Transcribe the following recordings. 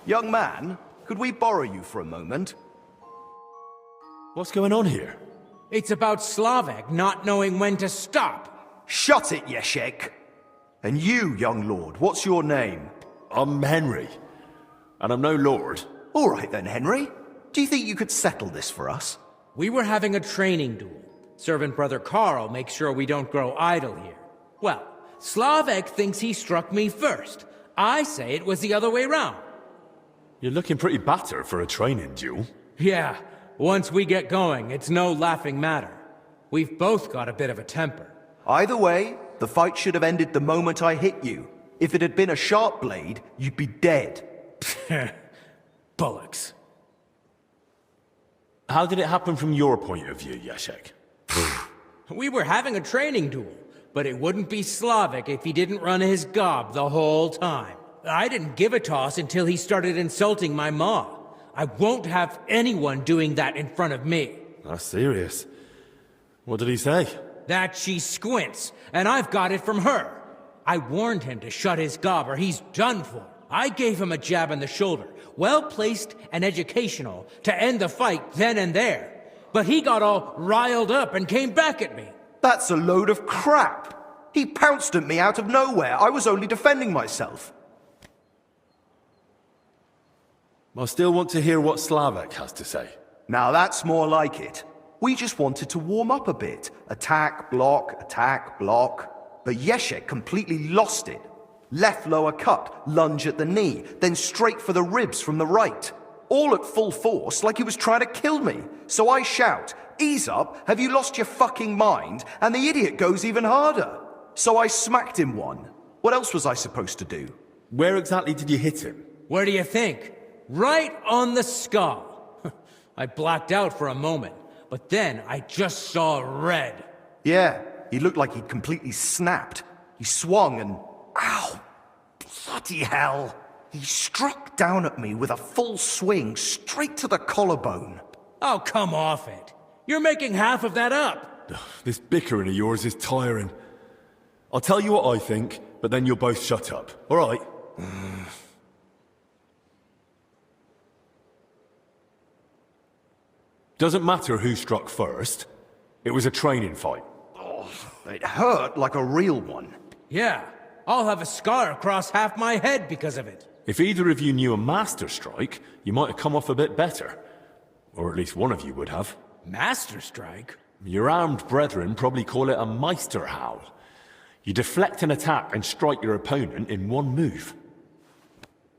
Young man, could we borrow you for a moment? What's going on here? It's about Slavek not knowing when to stop. Shut it, Yeshek! And you, young lord, what's your name? I'm Henry, and I'm no lord. All right then, Henry. Do you think you could settle this for us? We were having a training duel. Servant Brother Carl makes sure we don't grow idle here. Well, Slavek thinks he struck me first. I say it was the other way round. You're looking pretty battered for a training duel. Yeah, once we get going, it's no laughing matter. We've both got a bit of a temper. Either way, the fight should have ended the moment I hit you. If it had been a sharp blade, you'd be dead. Bullocks. How did it happen from your point of view, Yashek? We were having a training duel, but it wouldn't be Slavek if he didn't run his gob the whole time. I didn't give a toss until he started insulting my ma. I won't have anyone doing that in front of me. That's serious. What did he say? That she squints, and I've got it from her. I warned him to shut his gob or he's done for. I gave him a jab in the shoulder, well-placed and educational, to end the fight then and there. But he got all riled up and came back at me. That's a load of crap. He pounced at me out of nowhere. I was only defending myself. I still want to hear what Slavek has to say. Now that's more like it. We just wanted to warm up a bit. Attack, block, But Yeshek completely lost it. Left lower cut, lunge at the knee, then straight for the ribs from the right. All at full force, like he was trying to kill me. So I shout, "Ease up, have you lost your fucking mind?" And the idiot goes even harder. So I smacked him one. What else was I supposed to do? Where exactly did you hit him? Where do you think? Right on the skull. I blacked out for a moment, but then I just saw red. Yeah, he looked like he'd completely snapped. He swung and... Ow! Bloody hell! He struck down at me with a full swing straight to the collarbone. Oh, come off it. You're making half of that up. This bickering of yours is tiring. I'll tell you what I think, but then you'll both shut up. All right? Doesn't matter who struck first. It was a training fight. Oh, it hurt like a real one. Yeah, I'll have a scar across half my head because of it. If either of you knew a master strike, you might have come off a bit better. Or at least one of you would have. Master strike? Your armed brethren probably call it a Meister howl. You deflect an attack and strike your opponent in one move.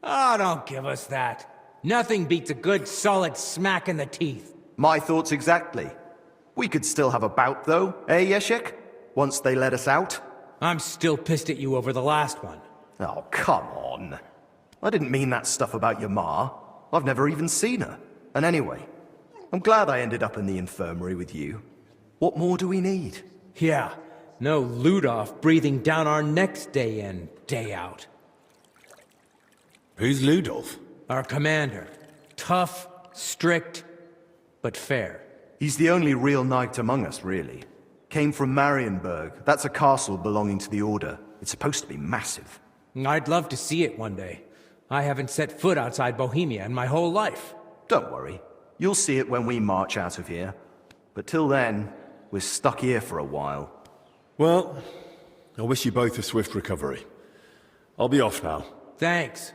Oh, don't give us that. Nothing beats a good solid smack in the teeth. My thoughts exactly. We could still have a bout though, eh, Yeshek? Once they let us out. I'm still pissed at you over the last one. Oh, come on. I didn't mean that stuff about your ma. I've never even seen her. And anyway, I'm glad I ended up in the infirmary with you. What more do we need? Yeah, no Ludov breathing down our necks day in, day out. Who's Ludolf? Our commander. Tough, strict, but fair. He's the only real knight among us, really. Came from Marienburg. That's a castle belonging to the Order. It's supposed to be massive. I'd love to see it one day. I haven't set foot outside Bohemia in my whole life. Don't worry. You'll see it when we march out of here. But till then, we're stuck here for a while. Well, I wish you both a swift recovery. I'll be off now. Thanks.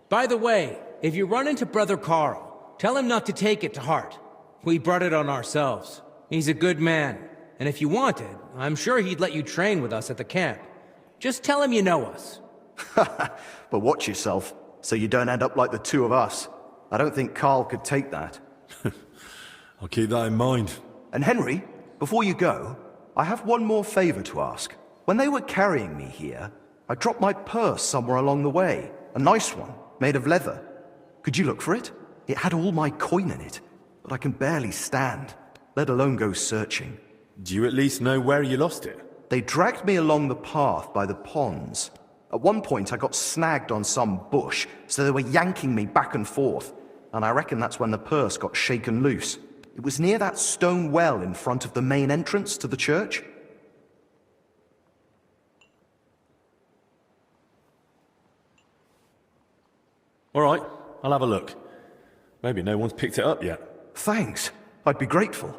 By the way, if you run into Brother Carl, tell him not to take it to heart. We brought it on ourselves. He's a good man, and if you wanted, I'm sure he'd let you train with us at the camp. Just tell him you know us. But watch yourself, so you don't end up like the two of us. I don't think Carl could take that. I'll keep that in mind. And Henry, before you go, I have one more favor to ask. When they were carrying me here, I dropped my purse somewhere along the way. A nice one, made of leather. Could you look for it? It had all my coin in it. But I can barely stand, let alone go searching. Do you at least know where you lost it? They dragged me along the path by the ponds. At one point I got snagged on some bush, so they were yanking me back and forth, and I reckon that's when the purse got shaken loose. It was near that stone well in front of the main entrance to the church. All right, I'll have a look. Maybe no one's picked it up yet. Thanks. I'd be grateful.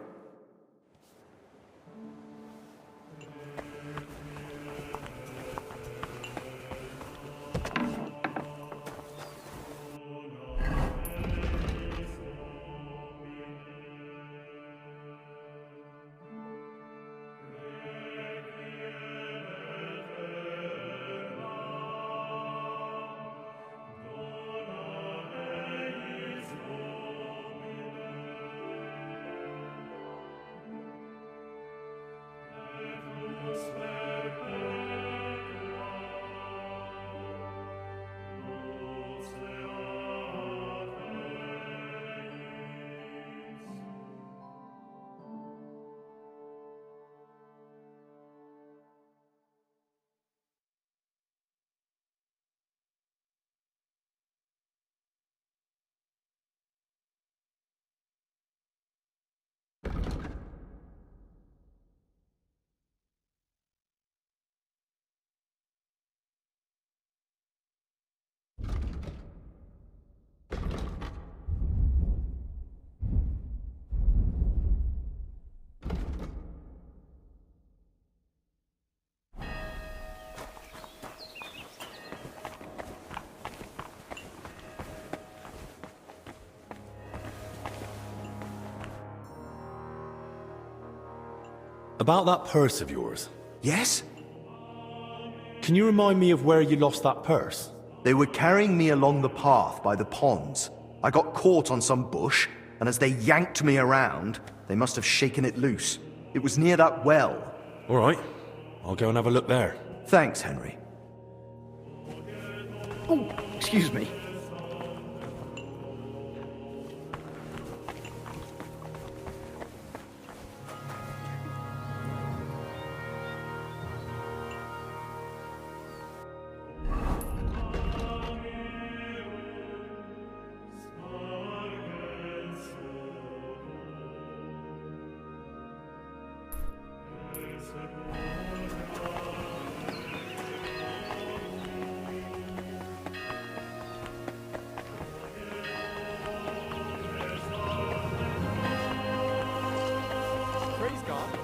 About that purse of yours. Yes? Can you remind me of where you lost that purse? They were carrying me along the path by the ponds. I got caught on some bush, and as they yanked me around, they must have shaken it loose. It was near that well. All right. I'll go and have a look there. Thanks, Henry. Oh, excuse me. Praise God.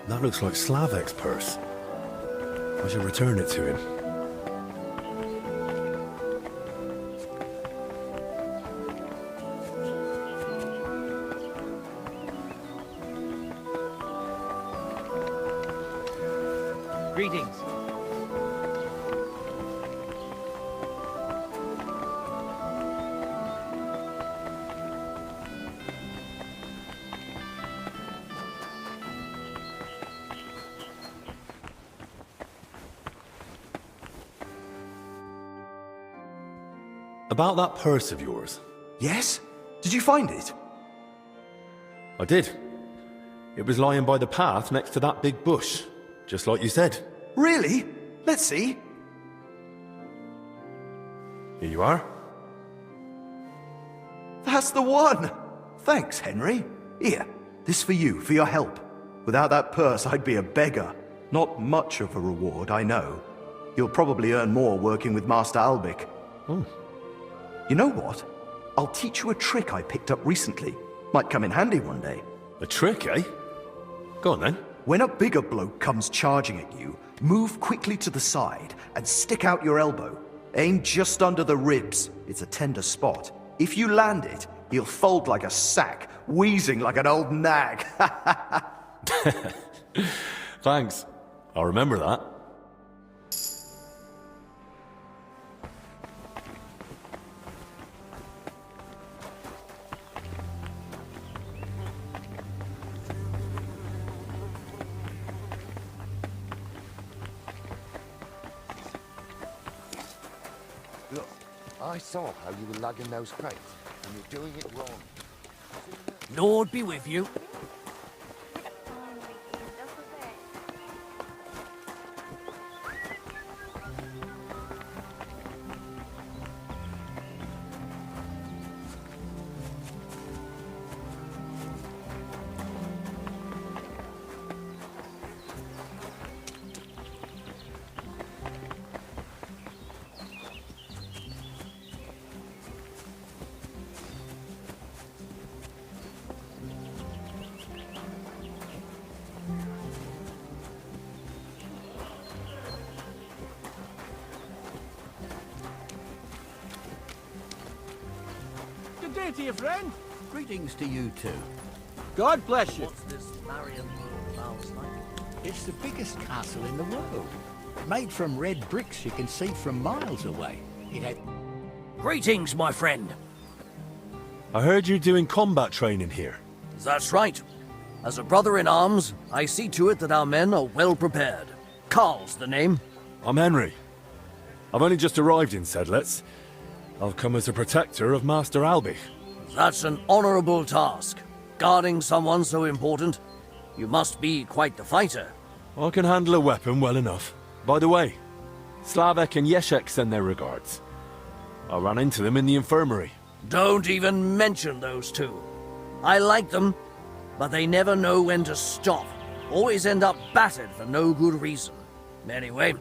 That looks like Slavek's purse. I should return it to him. Greetings. About that purse of yours. Yes? Did you find it? I did. It was lying by the path next to that big bush, just like you said. Really? Let's see. Here you are. That's the one. Thanks, Henry. Here, This for you, for your help. Without that purse, I'd be a beggar. Not much of a reward, I know. You'll probably earn more working with Master Albic. Oh. You know what? I'll teach you a trick I picked up recently. Might come in handy one day. A trick, eh? Go on then. When a bigger bloke comes charging at you, move quickly to the side and stick out your elbow. Aim just under the ribs. It's a tender spot. If you land it, he'll fold like a sack, wheezing like an old nag. Thanks. I'll remember that. Look, I saw how you were lugging those crates, and you're doing it wrong. Lord be with you. Good day to you, friend. Greetings to you too. God bless you. What's this Marion world house like? It's the biggest castle in the world. Made from red bricks you can see from miles away. It had... Greetings, my friend. I heard you doing combat training here. That's right. As a brother-in-arms, I see to it that our men are well prepared. Carl's the name. I'm Henry. I've only just arrived in Sedlitz. I'll come as a protector of Master Albich. That's an honorable task. Guarding someone so important. You must be quite the fighter. I can handle a weapon well enough. By the way, Slavek and Yeshek send their regards. I ran into them in the infirmary. Don't even mention those two. I like them, but they never know when to stop. Always end up battered for no good reason. Anyway,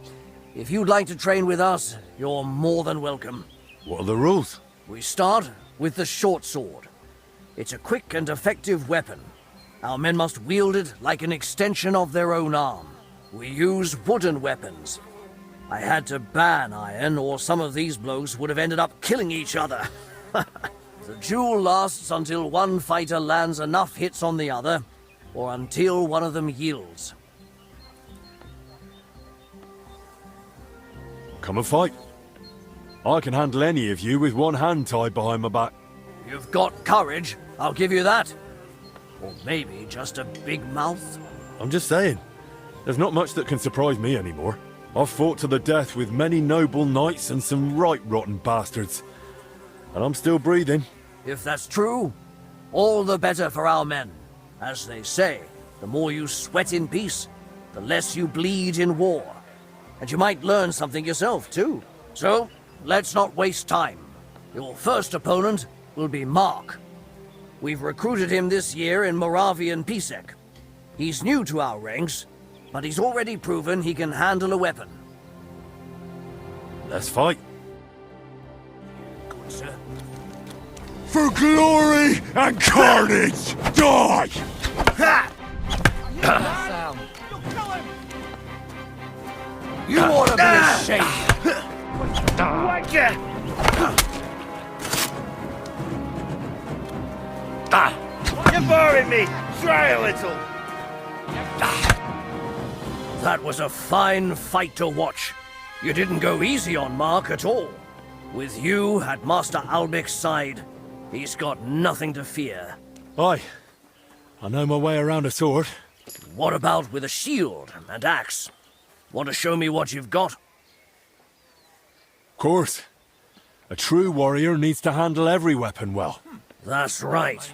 if you'd like to train with us, you're more than welcome. What are the rules? We start with the short sword. It's a quick and effective weapon. Our men must wield it like an extension of their own arm. We use wooden weapons. I had to ban iron, or some of these blokes would have ended up killing each other. The duel lasts until one fighter lands enough hits on the other, or until one of them yields. Come and fight. I can handle any of you with one hand tied behind my back. You've got courage, I'll give you that. Or maybe just a big mouth. I'm just saying, there's not much that can surprise me anymore. I've fought to the death with many noble knights and some right rotten bastards. And I'm still breathing. If that's true, all the better for our men. As they say, the more you sweat in peace, the less you bleed in war. And you might learn something yourself, too. So, let's not waste time. Your first opponent will be Mark. We've recruited him this year in Moravian Pisek. He's new to our ranks, but he's already proven he can handle a weapon. Let's fight. Good, sir. For glory and carnage, die! You ought to be ashamed. You're boring me. Try a little. That was a fine fight to watch. You didn't go easy on Mark at all. With you at Master Albich's side, he's got nothing to fear. Aye. I know my way around a sword. What about with a shield and axe? Want to show me what you've got? Of course. A true warrior needs to handle every weapon well. That's right.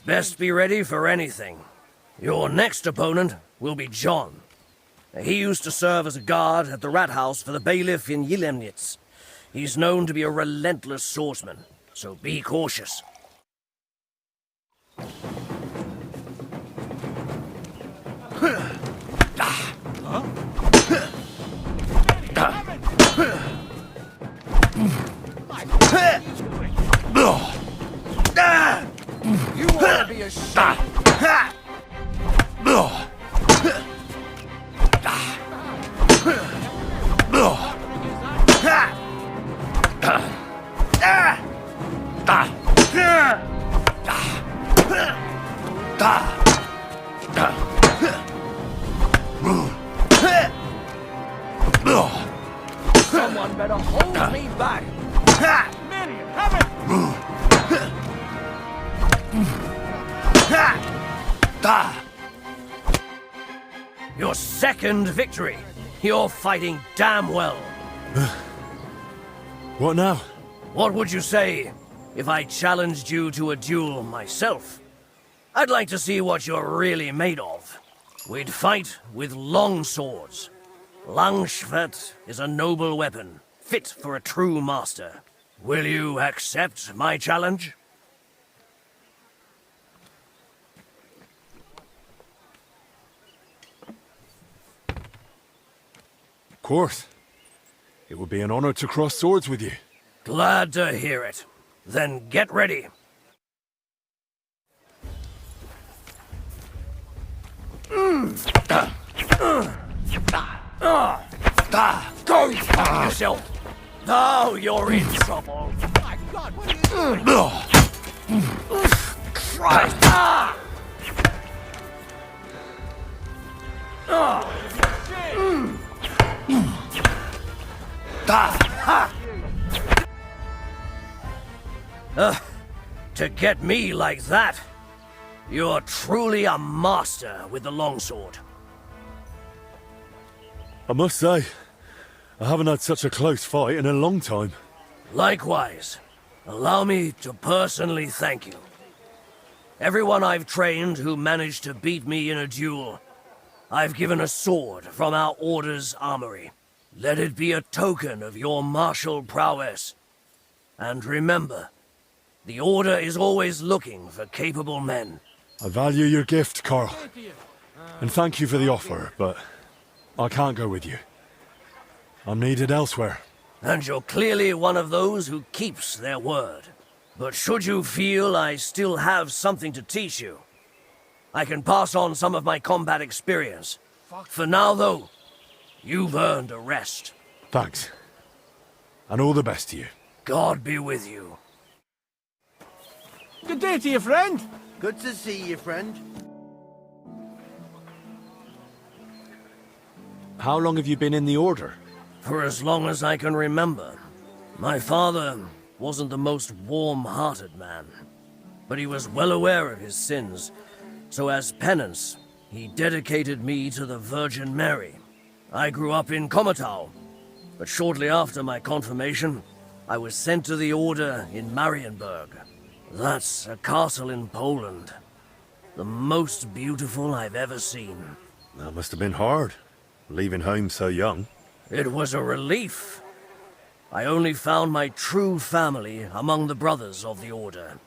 Best be ready for anything. Your next opponent will be John. He used to serve as a guard at the rat house for the bailiff in Yilemnitz. He's known to be a relentless swordsman, so be cautious. You ought to be ashamed. Someone better hold me back. Minion, have it! Your second victory. You're fighting damn well. What now? What would you say if I challenged you to a duel myself? I'd like to see what you're really made of. We'd fight with long swords. Langschwert is a noble weapon, fit for a true master. Will you accept my challenge? Of course. It would be an honor to cross swords with you. Glad to hear it. Then get ready. Go fuck yourself. Now you're in trouble. My God, what are you doing? Christ! To get me like that, you're truly a master with the longsword. I must say, I haven't had such a close fight in a long time. Likewise, allow me to personally thank you. Everyone I've trained who managed to beat me in a duel, I've given a sword from our Order's armory. Let it be a token of your martial prowess. And remember, the Order is always looking for capable men. I value your gift, Carl. And thank you for the offer, but I can't go with you. I'm needed elsewhere. And you're clearly one of those who keeps their word. But should you feel I still have something to teach you, I can pass on some of my combat experience. For now, though, you've earned a rest. Thanks. And all the best to you. God be with you. Good day to you, friend. Good to see you, friend. How long have you been in the Order? For as long as I can remember. My father wasn't the most warm-hearted man, but he was well aware of his sins, so as penance, he dedicated me to the Virgin Mary. I grew up in Komatau, but shortly after my confirmation, I was sent to the Order in Marienburg. That's a castle in Poland. The most beautiful I've ever seen. That must have been hard, leaving home so young. It was a relief. I only found my true family among the brothers of the Order.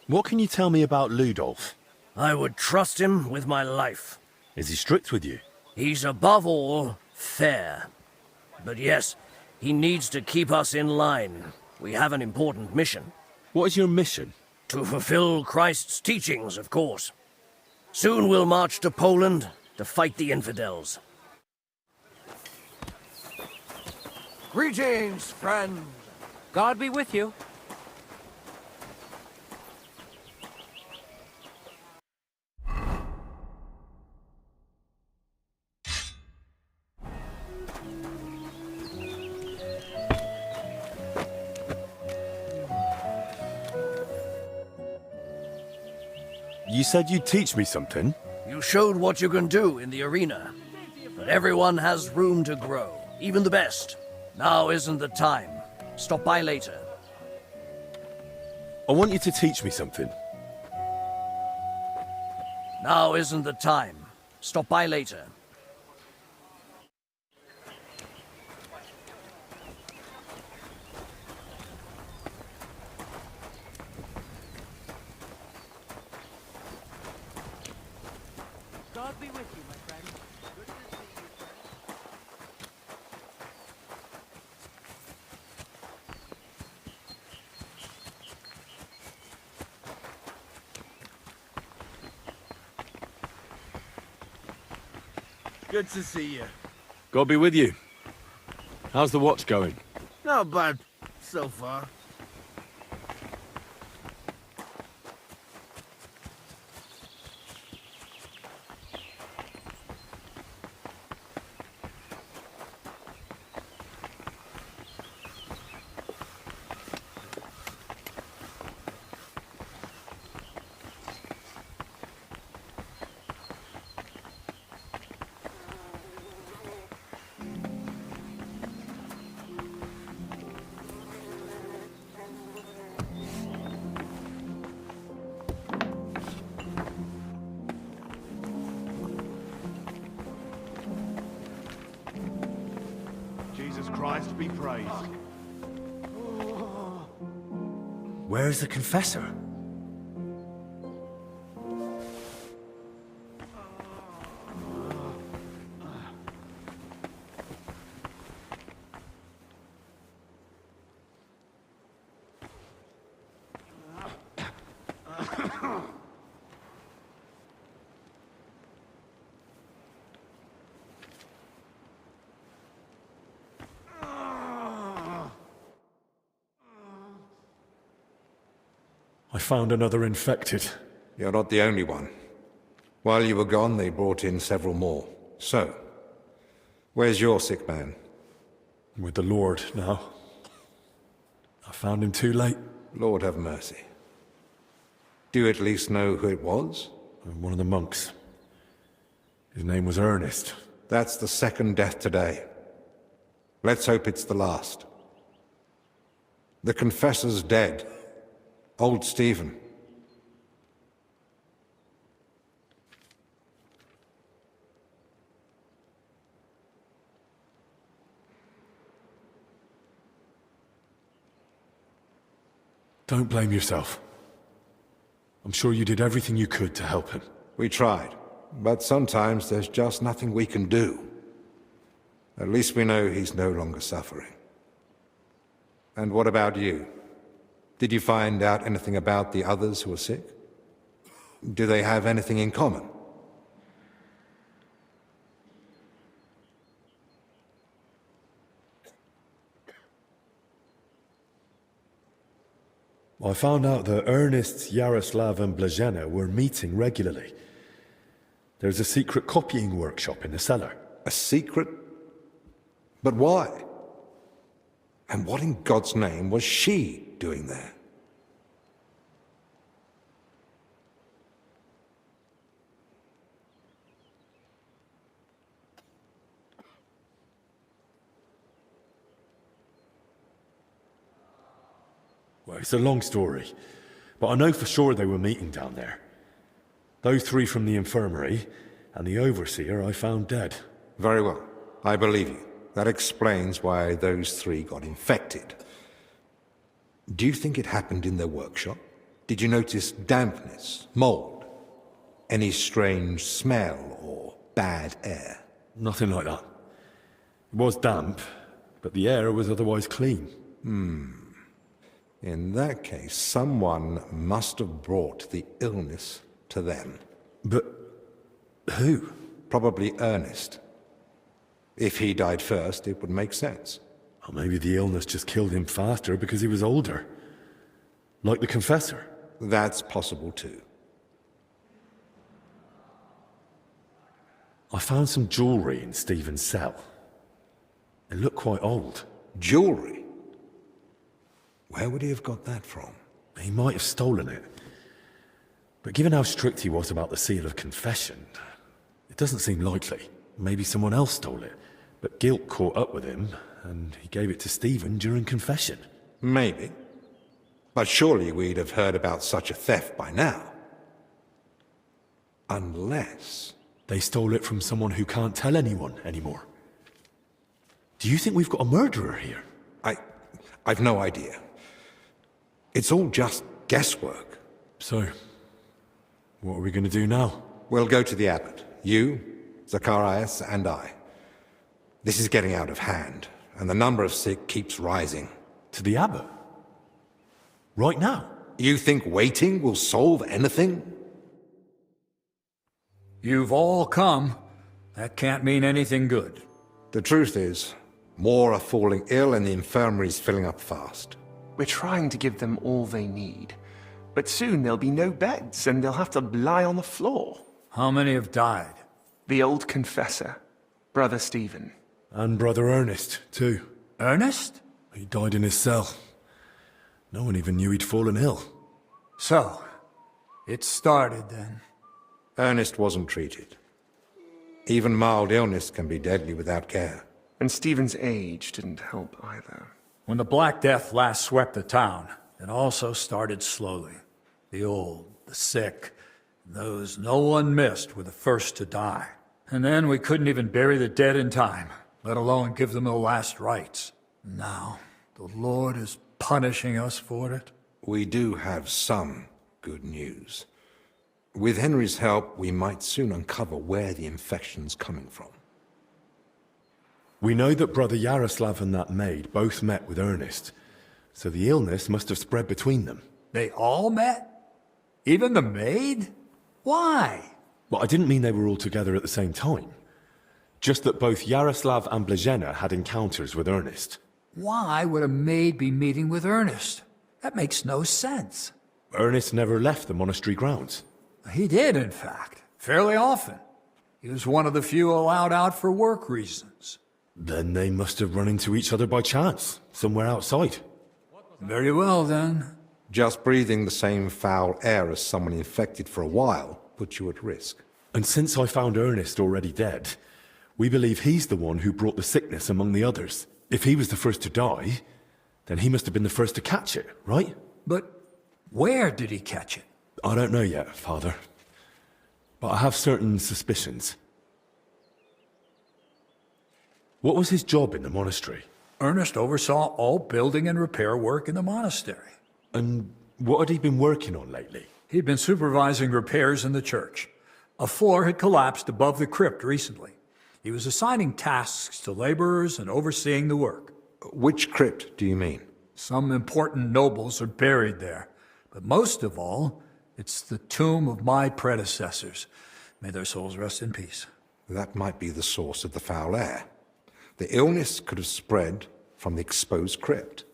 What can you tell me about Ludolf? I would trust him with my life. Is he strict with you? He's above all fair. But yes, he needs to keep us in line. We have an important mission. What is your mission? To fulfill Christ's teachings, of course. Soon we'll march to Poland to fight the infidels. Greetings, friend. God be with you. You said you'd teach me something? You showed what you can do in the arena. But everyone has room to grow, even the best. Now isn't the time. Stop by later. I want you to teach me something. Now isn't the time. Stop by later. Good to see you. God be with you. How's the watch going? Not bad, so far. Jesus Christ be praised. Where's the confessor? I found another infected. You're not the only one. While you were gone, they brought in several more. So, where's your sick man? With the Lord now. I found him too late. Lord have mercy. Do you at least know who it was? One of the monks. His name was Ernest. That's the second death today. Let's hope it's the last. The confessor's dead. Old Stephen. Don't blame yourself. I'm sure you did everything you could to help him. We tried, but sometimes there's just nothing we can do. At least we know he's no longer suffering. And what about you? Did you find out anything about the others who are sick? Do they have anything in common? I found out that Ernest, Yaroslav and Blazhena were meeting regularly. There's a secret copying workshop in the cellar. A secret? But why? And what in God's name was she doing there? Well, it's a long story, but I know for sure they were meeting down there. Those three from the infirmary, and the overseer I found dead. Very well. I believe you. That explains why those three got infected. Do you think it happened in their workshop? Did you notice dampness, mold, any strange smell or bad air? Nothing like that. It was damp, but the air was otherwise clean. In that case, someone must have brought the illness to them. But who? Probably Ernest. If he died first, it would make sense. Or maybe the illness just killed him faster because he was older. Like the confessor. That's possible too. I found some jewelry in Stephen's cell. It looked quite old. Jewelry? Where would he have got that from? He might have stolen it. But given how strict he was about the seal of confession, it doesn't seem likely. Maybe someone else stole it. But guilt caught up with him, and he gave it to Stephen during confession. Maybe. But surely we'd have heard about such a theft by now. Unless... They stole it from someone who can't tell anyone anymore. Do you think we've got a murderer here? I've no idea. It's all just guesswork. So, what are we going to do now? We'll go to the abbot. You, Zacharias, and I. This is getting out of hand, and the number of sick keeps rising. To the abbot? Right now? You think waiting will solve anything? You've all come. That can't mean anything good. The truth is, more are falling ill and the infirmary's filling up fast. We're trying to give them all they need. But soon there'll be no beds, and they'll have to lie on the floor. How many have died? The old confessor, Brother Stephen. And Brother Ernest, too. Ernest? He died in his cell. No one even knew he'd fallen ill. So, it started then. Ernest wasn't treated. Even mild illness can be deadly without care. And Stephen's age didn't help either. When the Black Death last swept the town, it also started slowly. The old, the sick, those no one missed were the first to die. And then we couldn't even bury the dead in time, let alone give them the last rites. Now, the Lord is punishing us for it. We do have some good news. With Henry's help, we might soon uncover where the infection's coming from. We know that Brother Yaroslav and that maid both met with Ernest, so the illness must have spread between them. They all met? Even the maid? Why? Well, I didn't mean they were all together at the same time. Just that both Yaroslav and Blazena had encounters with Ernest. Why would a maid be meeting with Ernest? That makes no sense. Ernest never left the monastery grounds. He did, in fact, fairly often. He was one of the few allowed out for work reasons. Then they must have run into each other by chance, somewhere outside. Very well, then. Just breathing the same foul air as someone infected for a while puts you at risk. And since I found Ernest already dead, we believe he's the one who brought the sickness among the others. If he was the first to die, then he must have been the first to catch it, right? But where did he catch it? I don't know yet, Father. But I have certain suspicions. What was his job in the monastery? Ernest oversaw all building and repair work in the monastery. And what had he been working on lately? He'd been supervising repairs in the church. A floor had collapsed above the crypt recently. He was assigning tasks to laborers and overseeing the work. Which crypt do you mean? Some important nobles are buried there. But most of all, it's the tomb of my predecessors. May their souls rest in peace. That might be the source of the foul air. The illness could have spread from the exposed crypt.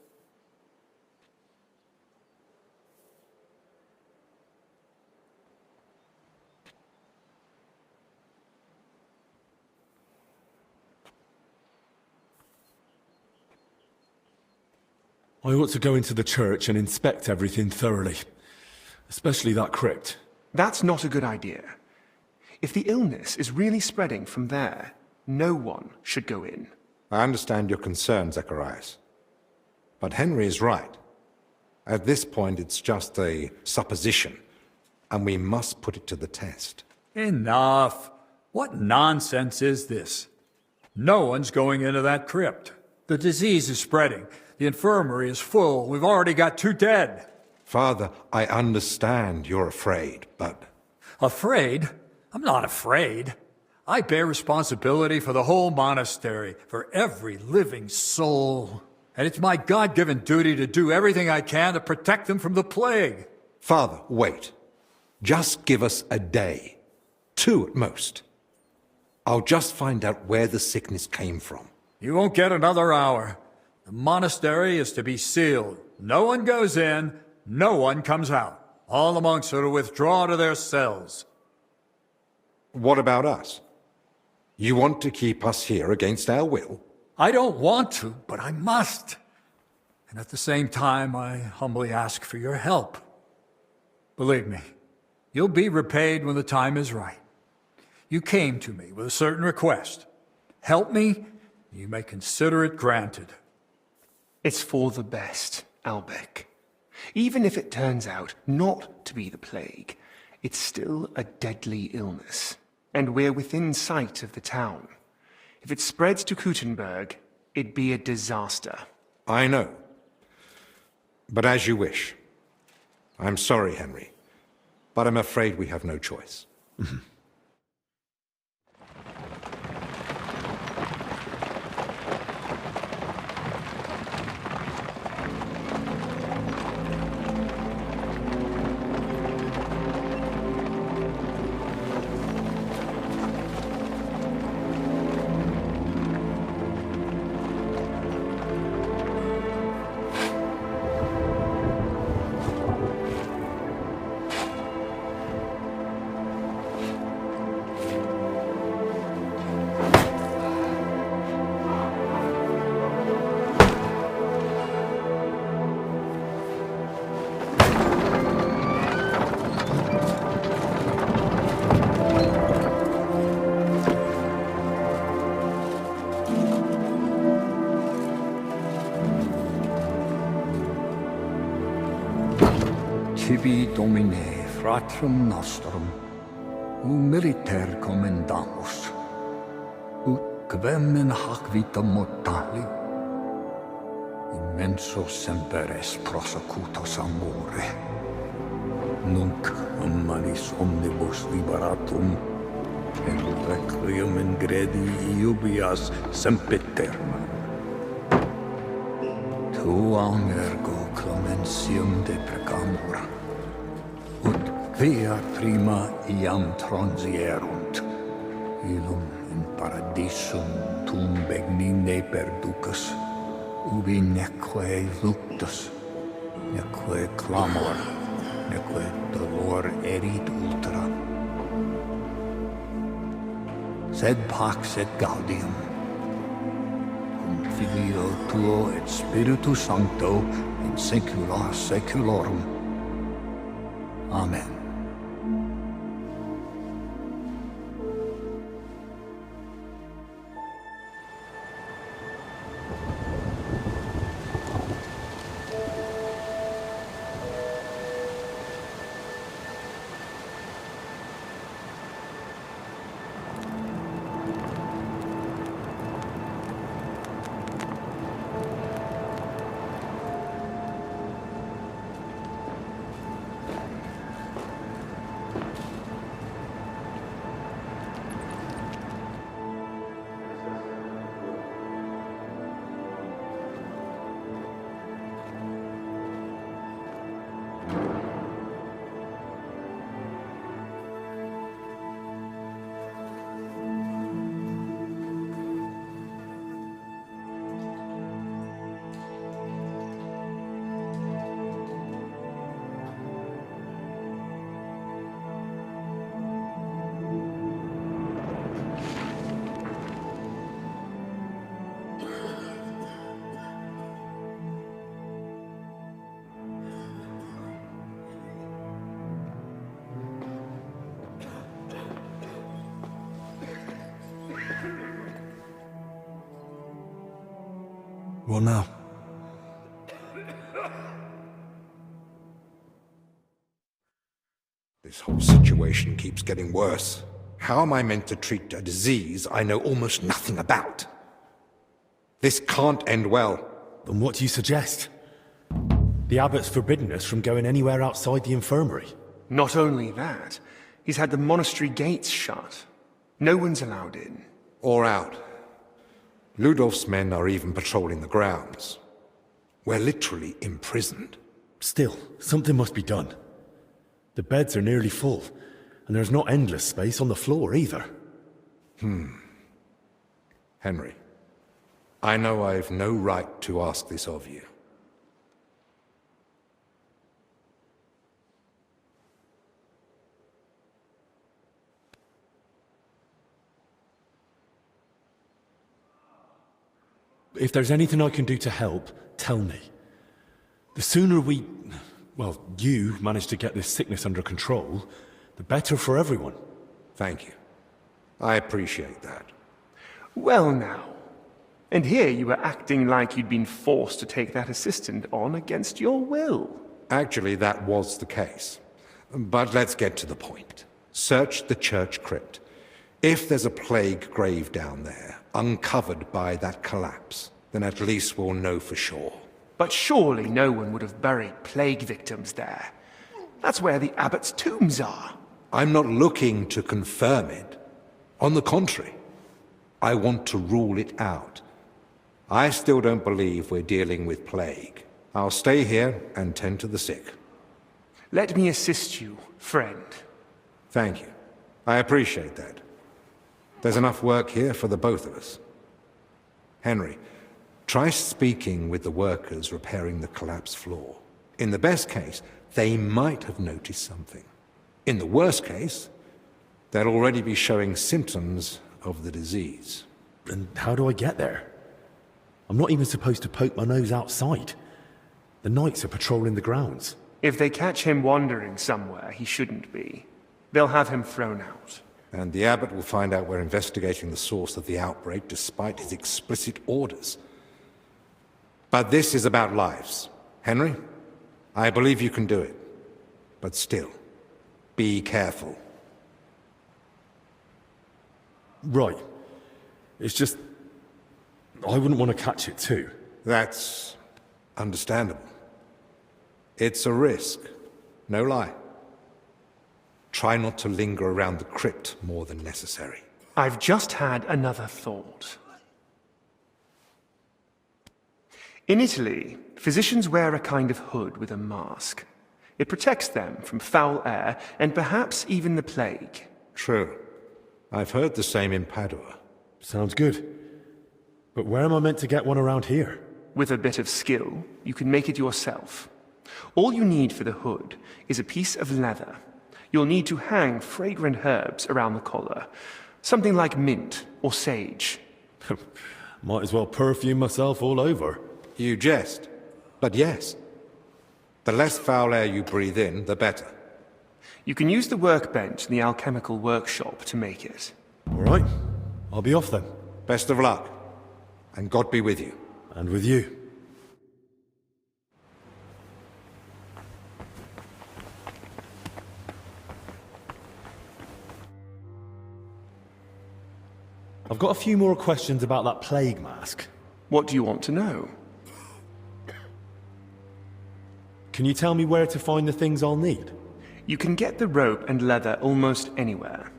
I ought to go into the church and inspect everything thoroughly. Especially that crypt. That's not a good idea. If the illness is really spreading from there, no one should go in. I understand your concern, Zacharias. But Henry is right. At this point, it's just a supposition, and we must put it to the test. Enough. What nonsense is this? No one's going into that crypt. The disease is spreading. The infirmary is full. We've already got 2 dead. Father, I understand you're afraid, but... Afraid? I'm not afraid. I bear responsibility for the whole monastery, for every living soul. And it's my God-given duty to do everything I can to protect them from the plague. Father, wait. Just give us a day. 2 at most. I'll just find out where the sickness came from. You won't get another hour. The monastery is to be sealed. No one goes in, no one comes out. All the monks are to withdraw to their cells. What about us? You want to keep us here against our will? I don't want to, but I must. And at the same time, I humbly ask for your help. Believe me, you'll be repaid when the time is right. You came to me with a certain request. Help me, you may consider it granted. It's for the best, Albec. Even if it turns out not to be the plague, it's still a deadly illness. And we're within sight of the town. If it spreads to Kuttenberg, it'd be a disaster. I know. But as you wish. I'm sorry, Henry. But I'm afraid we have no choice. tibi domine fratrum nostrum, militer commendamus, ut quem in hac vita mortali, immenso semper es prosecutus amore, nunc manis omnibus liberatum, et requiem in gredi iubias sempiterna. Tuam ergo clementium deprecamur, ut quia prima iam transierunt, illum in paradisum tum begnine perducus, ubi neque luctus, neque clamor, neque dolor erit ultra. Sed pax et gaudium, cum Filio tuo et Spiritus Sancto, in saecula saeculorum. Amen. What now? This whole situation keeps getting worse. How am I meant to treat a disease I know almost nothing about? This can't end well. Then what do you suggest? The abbot's forbidden us from going anywhere outside the infirmary. Not only that, he's had the monastery gates shut. No one's allowed in. Or out. Ludolf's men are even patrolling the grounds. We're literally imprisoned. Still, something must be done. The beds are nearly full, and there's not endless space on the floor either. Henry, I know I've no right to ask this of you. If there's anything I can do to help, tell me. The sooner you manage to get this sickness under control, the better for everyone. Thank you. I appreciate that. Well now. And here you were acting like you'd been forced to take that assistant on against your will. Actually, that was the case. But let's get to the point. Search the church crypt. If there's a plague grave down there, uncovered by that collapse, then at least we'll know for sure. But surely no one would have buried plague victims there. That's where the abbot's tombs are. I'm not looking to confirm it. On the contrary, I want to rule it out. I still don't believe we're dealing with plague. I'll stay here and tend to the sick. Let me assist you, friend. Thank you. I appreciate that. There's enough work here for the both of us. Henry, try speaking with the workers repairing the collapsed floor. In the best case, they might have noticed something. In the worst case, they'll already be showing symptoms of the disease. And how do I get there? I'm not even supposed to poke my nose outside. The knights are patrolling the grounds. If they catch him wandering somewhere he shouldn't be, they'll have him thrown out. And the abbot will find out we're investigating the source of the outbreak despite his explicit orders. But this is about lives. Henry, I believe you can do it. But still, be careful. Right. It's just... I wouldn't want to catch it too. That's understandable. It's a risk, no lie. Try not to linger around the crypt more than necessary. I've just had another thought. In Italy, physicians wear a kind of hood with a mask. It protects them from foul air and perhaps even the plague. True. I've heard the same in Padua. Sounds good. But where am I meant to get one around here? With a bit of skill, you can make it yourself. All you need for the hood is a piece of leather. You'll need to hang fragrant herbs around the collar. Something like mint or sage. Might as well perfume myself all over. You jest. But yes. The less foul air you breathe in, the better. You can use the workbench in the alchemical workshop to make it. All right. I'll be off then. Best of luck. And God be with you. And with you. I've got a few more questions about that plague mask. What do you want to know? Can you tell me where to find the things I'll need? You can get the rope and leather almost anywhere.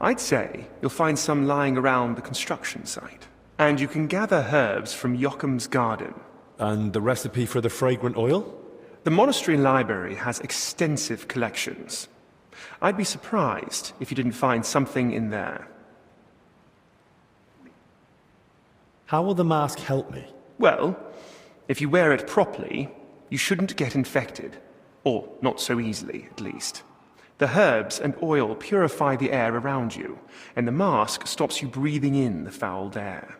I'd say you'll find some lying around the construction site. And you can gather herbs from Joachim's garden. And the recipe for the fragrant oil? The monastery library has extensive collections. I'd be surprised if you didn't find something in there. How will the mask help me? Well, if you wear it properly, you shouldn't get infected. Or not so easily, at least. The herbs and oil purify the air around you, and the mask stops you breathing in the foul air.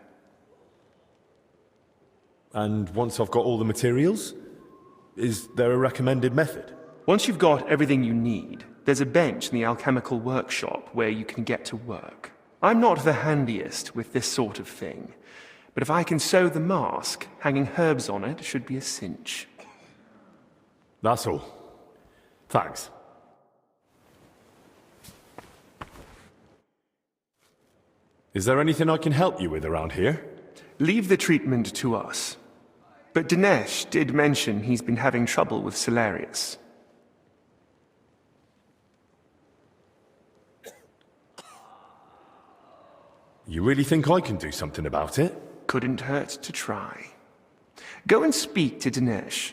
And once I've got all the materials, is there a recommended method? Once you've got everything you need, there's a bench in the alchemical workshop where you can get to work. I'm not the handiest with this sort of thing, but if I can sew the mask, hanging herbs on it should be a cinch. That's all. Thanks. Is there anything I can help you with around here? Leave the treatment to us. But Dinesh did mention he's been having trouble with Salarius. You really think I can do something about it? Couldn't hurt to try. Go and speak to Dinesh.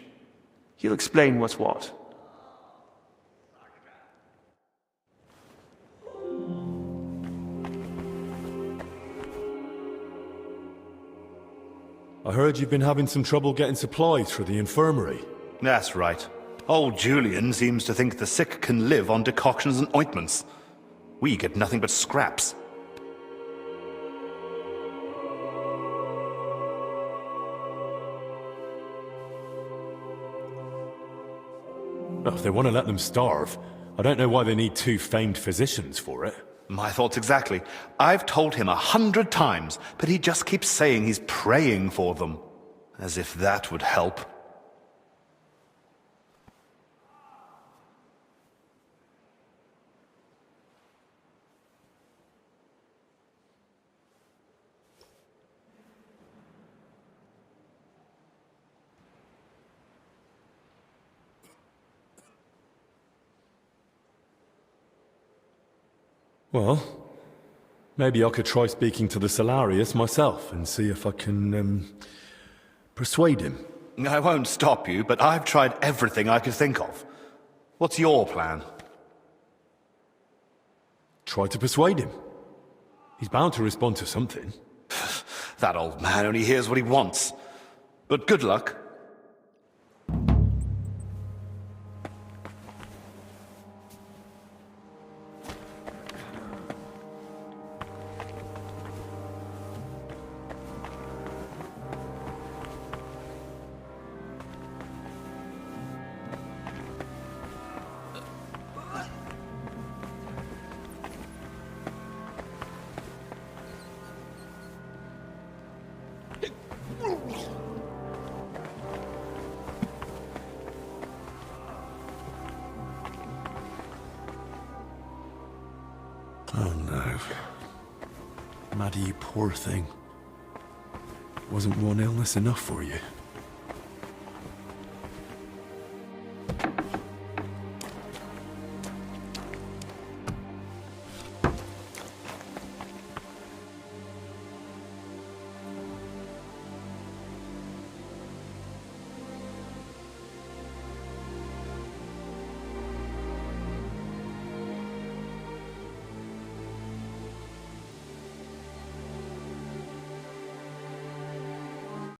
He'll explain what's what. I heard you've been having some trouble getting supplies for the infirmary. That's right. Old Julian seems to think the sick can live on decoctions and ointments. We get nothing but scraps. Well, if they want to let them starve, I don't know why they need two famed physicians for it. My thoughts exactly. I've told him 100 times, but he just keeps saying he's praying for them. As if that would help. Well, maybe I could try speaking to the Salarius myself and see if I can, persuade him. I won't stop you, but I've tried everything I could think of. What's your plan? Try to persuade him. He's bound to respond to something. That old man only hears what he wants. But good luck. Maddie, you poor thing. Wasn't one illness enough for you?